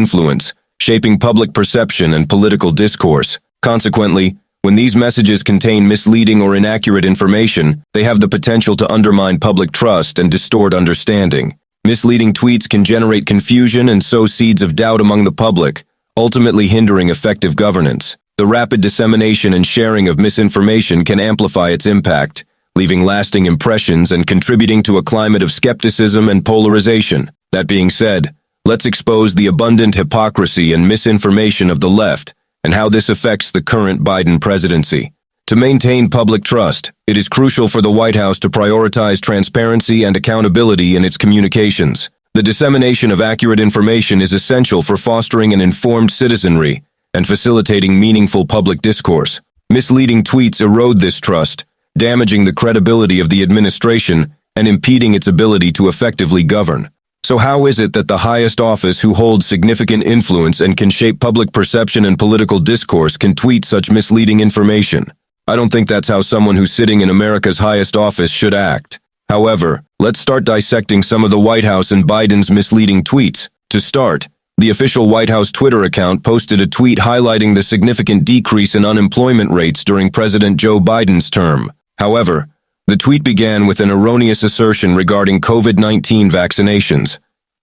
influence, shaping public perception and political discourse. Consequently, when these messages contain misleading or inaccurate information, they have the potential to undermine public trust and distort understanding. Misleading tweets can generate confusion and sow seeds of doubt among the public, ultimately hindering effective governance. The rapid dissemination and sharing of misinformation can amplify its impact, leaving lasting impressions and contributing to a climate of skepticism and polarization. That being said, let's expose the abundant hypocrisy and misinformation of the left and how this affects the current Biden presidency. To maintain public trust, it is crucial for the White House to prioritize transparency and accountability in its communications. The dissemination of accurate information is essential for fostering an informed citizenry and facilitating meaningful public discourse. Misleading tweets erode this trust, damaging the credibility of the administration and impeding its ability to effectively govern. So how is it that the highest office who holds significant influence and can shape public perception and political discourse can tweet such misleading information? I don't think that's how someone who's sitting in America's highest office should act. However, let's start dissecting some of the White House and Biden's misleading tweets. To start, the official White House Twitter account posted a tweet highlighting the significant decrease in unemployment rates during President Joe Biden's term. However, the tweet began with an erroneous assertion regarding COVID-19 vaccinations.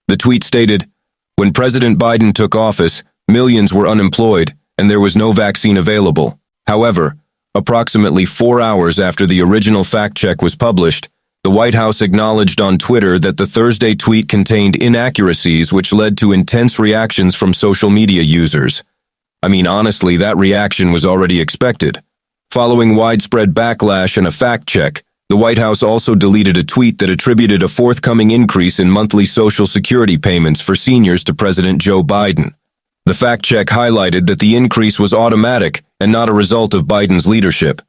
The tweet stated, "When President Biden took office, millions were unemployed, and there was no vaccine available." However, approximately 4 hours after the original fact check was published, the White House acknowledged on Twitter that the Thursday tweet contained inaccuracies which led to intense reactions from social media users. I mean, honestly, that reaction was already expected. Following widespread backlash and a fact check, the White House also deleted a tweet that attributed a forthcoming increase in monthly Social Security payments for seniors to President Joe Biden. The fact check highlighted that the increase was automatic and not a result of Biden's leadership.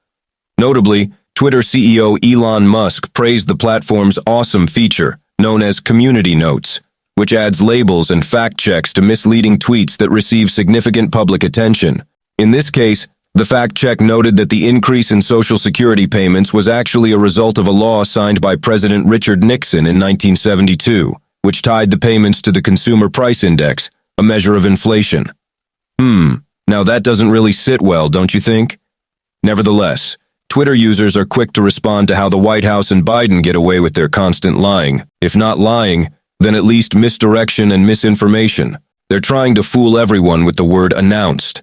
Notably, Twitter CEO Elon Musk praised the platform's awesome feature, known as Community Notes, which adds labels and fact checks to misleading tweets that receive significant public attention. In this case, the fact check noted that the increase in Social Security payments was actually a result of a law signed by President Richard Nixon in 1972, which tied the payments to the Consumer Price Index, a measure of inflation. Now that doesn't really sit well, don't you think? Nevertheless, Twitter users are quick to respond to how the White House and Biden get away with their constant lying. If not lying, then at least misdirection and misinformation. They're trying to fool everyone with the word announced.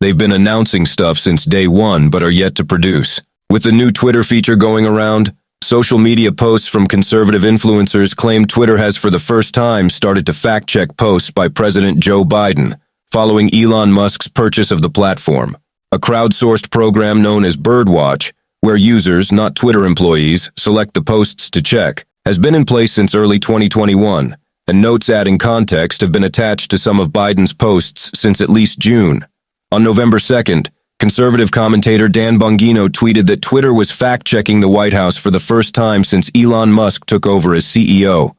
They've been announcing stuff since day one but are yet to produce. With the new Twitter feature going around, social media posts from conservative influencers claim Twitter has for the first time started to fact-check posts by President Joe Biden, following Elon Musk's purchase of the platform. A crowdsourced program known as Birdwatch, where users, not Twitter employees, select the posts to check, has been in place since early 2021, and notes adding context have been attached to some of Biden's posts since at least June. On November 2nd, conservative commentator Dan Bongino tweeted that Twitter was fact-checking the White House for the first time since Elon Musk took over as CEO.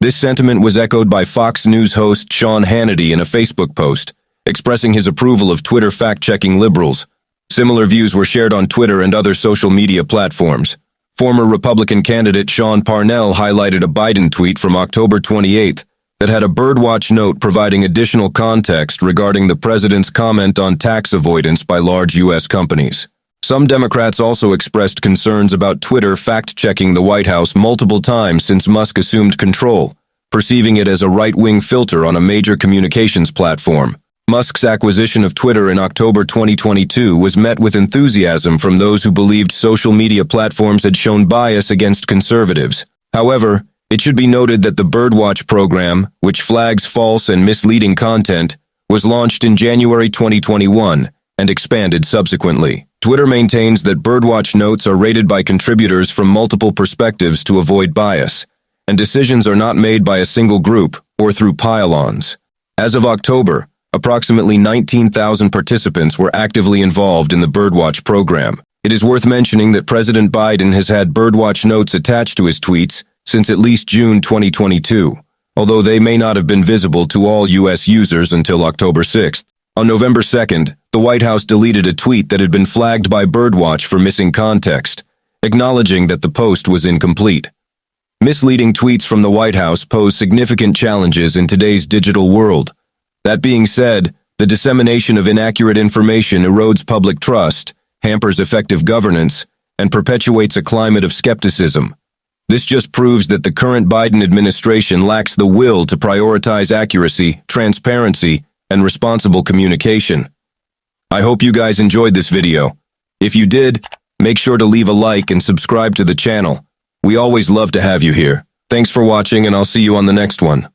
This sentiment was echoed by Fox News host Sean Hannity in a Facebook post, expressing his approval of Twitter fact-checking liberals. Similar views were shared on Twitter and other social media platforms. Former Republican candidate Sean Parnell highlighted a Biden tweet from October 28th that had a Birdwatch note providing additional context regarding the president's comment on tax avoidance by large U.S. companies. Some Democrats also expressed concerns about Twitter fact-checking the White House multiple times since Musk assumed control, perceiving it as a right-wing filter on a major communications platform. Musk's acquisition of Twitter in October 2022 was met with enthusiasm from those who believed social media platforms had shown bias against conservatives. However, it should be noted that the Birdwatch program, which flags false and misleading content, was launched in January 2021 and expanded subsequently. Twitter maintains that Birdwatch notes are rated by contributors from multiple perspectives to avoid bias, and decisions are not made by a single group or through pile-ons. As of October, approximately 19,000 participants were actively involved in the Birdwatch program. It is worth mentioning that President Biden has had Birdwatch notes attached to his tweets since at least June 2022, although they may not have been visible to all U.S. users until October 6th. On November 2nd, the White House deleted a tweet that had been flagged by Birdwatch for missing context, acknowledging that the post was incomplete. Misleading tweets from the White House pose significant challenges in today's digital world. That being said, the dissemination of inaccurate information erodes public trust, hampers effective governance, and perpetuates a climate of skepticism. This just proves that the current Biden administration lacks the will to prioritize accuracy, transparency, and responsible communication. I hope you guys enjoyed this video. If you did, make sure to leave a like and subscribe to the channel. We always love to have you here. Thanks for watching, and I'll see you on the next one.